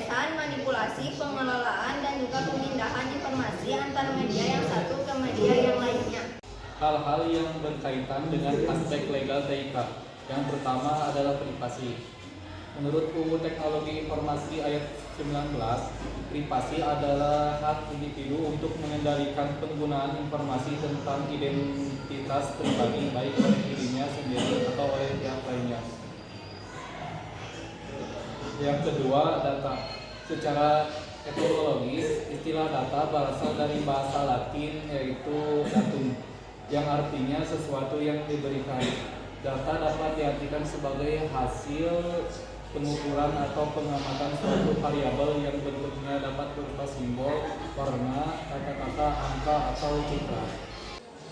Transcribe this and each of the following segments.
pemesan, manipulasi, pengelolaan, dan juga pemindahan informasi antar media yang satu ke media yang lainnya. Hal-hal yang berkaitan dengan aspek legal TIK. Yang pertama adalah privasi. Menurut UU Teknologi Informasi ayat 19, privasi adalah hak individu untuk mengendalikan penggunaan informasi tentang identitas pribadi baik oleh dirinya sendiri atau oleh pihak lainnya. Yang kedua, data. Secara etimologis, istilah data berasal dari bahasa Latin yaitu datum, yang artinya sesuatu yang diberikan. Data dapat diartikan sebagai hasil pengukuran atau pengamatan suatu variabel yang bentuknya dapat berupa simbol, warna, kata-kata, angka, atau citra.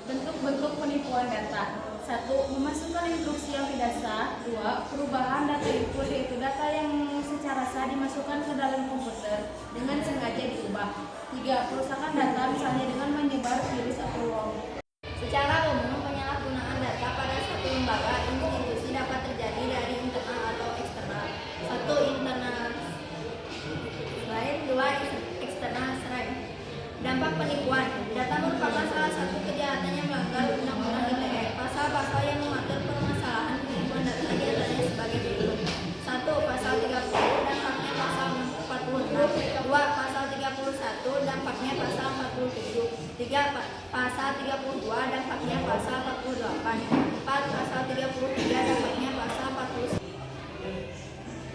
Bentuk-bentuk penipuan data. 1. Memasukkan instruksi yang tidak sah. 2. Perubahan data input, yaitu data yang secara sah dimasukkan ke dalam komputer dengan sengaja diubah. 3. Perusakan data, misalnya dengan menyebar virus atau worm. Secara umum, penyalahgunaan data pada suatu lembaga institusi dapat terjadi dari internal atau eksternal. 1. Internal selain 2. Eksternal selain. Dampak penipuan. Data merupakan salah satu kejahatan yang melanggar Undang-Undang ITE. Pasal-pasal yang mengatur permasalahan penipuan data diantaranya sebagai berikut. 1. Pasal 30, dampaknya pasal 46. 2. Pasal 31, dampaknya pasal 47. 3. Pasal 32, dampaknya pasal 48. 4. Pasal 33, dampaknya pasal 40.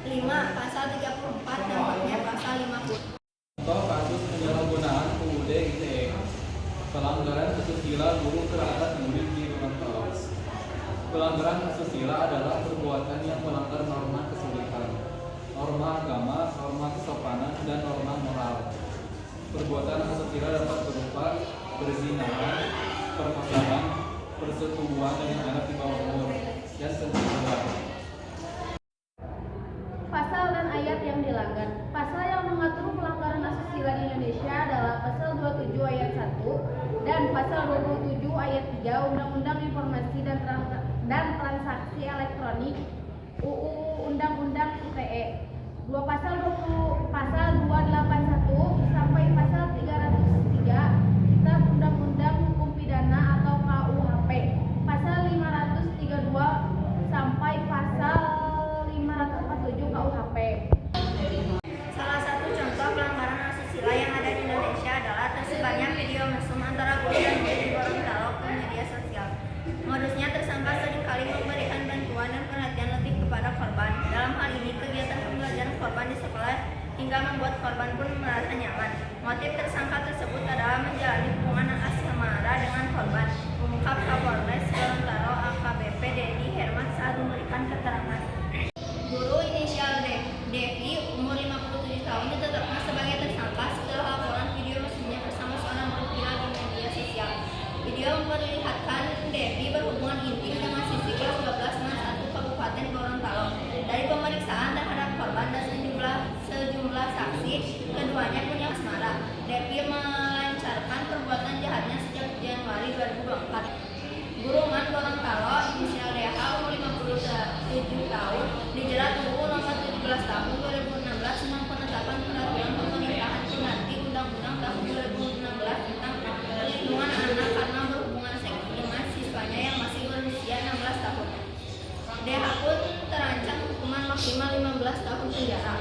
5. Pasal 34, dampaknya pasal 50. Contoh kasus penyalahgunaan UUD ITE. Pelanggaran asusila guru terhadap murid di Gorontalo. Pelanggaran asusila adalah perbuatan yang melanggar norma kesulitan, norma agama, norma kesopanan, dan norma moral. Perbuatan asusila dapat berupa perzinahan, perkosaan, persetubuhan dengan anak di bawah umur, dan pencurian. Pasal dan ayat yang dilanggar. Pasal yang mengatur pelanggaran asusila di Indonesia adalah Pasal 27 ayat 1 dan Pasal 27 ayat 3 Undang-Undang Informasi dan Transaksi Elektronik UU Undang-Undang ITE. Pasal 281 sampai Pasal 303 Kitab Undang-Undang Hukum Pidana atau KUHP. Pasal 532 sampai Pasal 547 KUHP. Salah satu contoh pelanggaran asusila yang ada di Indonesia adalah tersebarnya video mesum antara guru dan murid di Gorontalo ke media sosial. Modusnya, tersangka seringkali memberikan bantuan dan perhatian lebih kepada korban. Dalam hal ini, kegiatan pembelajaran korban di sekolah hingga membuat korban pun merasa nyaman. Motif tersangka tersebut adalah menjalani hubungan asmara dengan korban, mengungkap Kapolres Gorontalo AKBP Dedi Herman saat memberikan keterangan. Guru inisial Devi, umur 57 tahun, ditetapkan sebagai tersangka setelah laporan video mesumnya bersama seorang murid viral di media sosial. Video memperlihatkan Devi berhubungan intim dengan siswi kelas 12 1 Kabupaten Gorontalo. Dari pemeriksaan terhadap korban dan sejumlah saksi, keduanya punya asmara. Devi melancarkan perbuatan jahatnya sejak Januari 2024. Gurungan Gorontalo, inisial DH, umur 57 tahun, dijerat UU nomor 17 tahun 2016 tentang penetapan peraturan pemerintahan pengganti Undang-Undang tahun 2016 tentang perlindungan anak karena berhubungan seks dengan siswanya yang masih berusia 16 tahun. DH pun terancam hukuman maksimal 15 tahun penjara.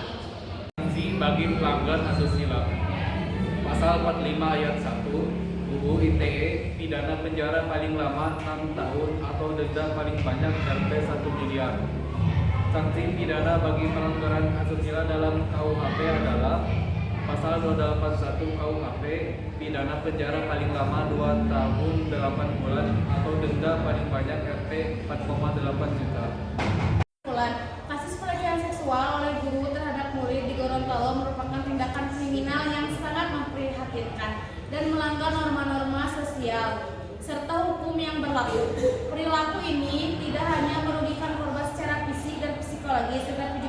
Sanksi bagi pelanggar asusila. Pasal 45 ayat 1 UU ITE, pidana penjara paling lama 6 tahun atau denda paling banyak sampai 1 miliar. Sanksi pidana bagi pelanggaran asusila dalam KUHP adalah Pasal 281 KUHP, pidana penjara paling lama 2 tahun 8 bulan atau denda paling banyak Rp 4,8 juta. Kasus pelecehan seksual oleh guru terhadap murid di Gorontalo merupakan tindakan kriminal yang sangat memprihatinkan dan melanggar norma-norma sosial serta hukum yang berlaku. Perilaku ini tidak hanya merugikan korban secara fisik dan psikologis, tetapi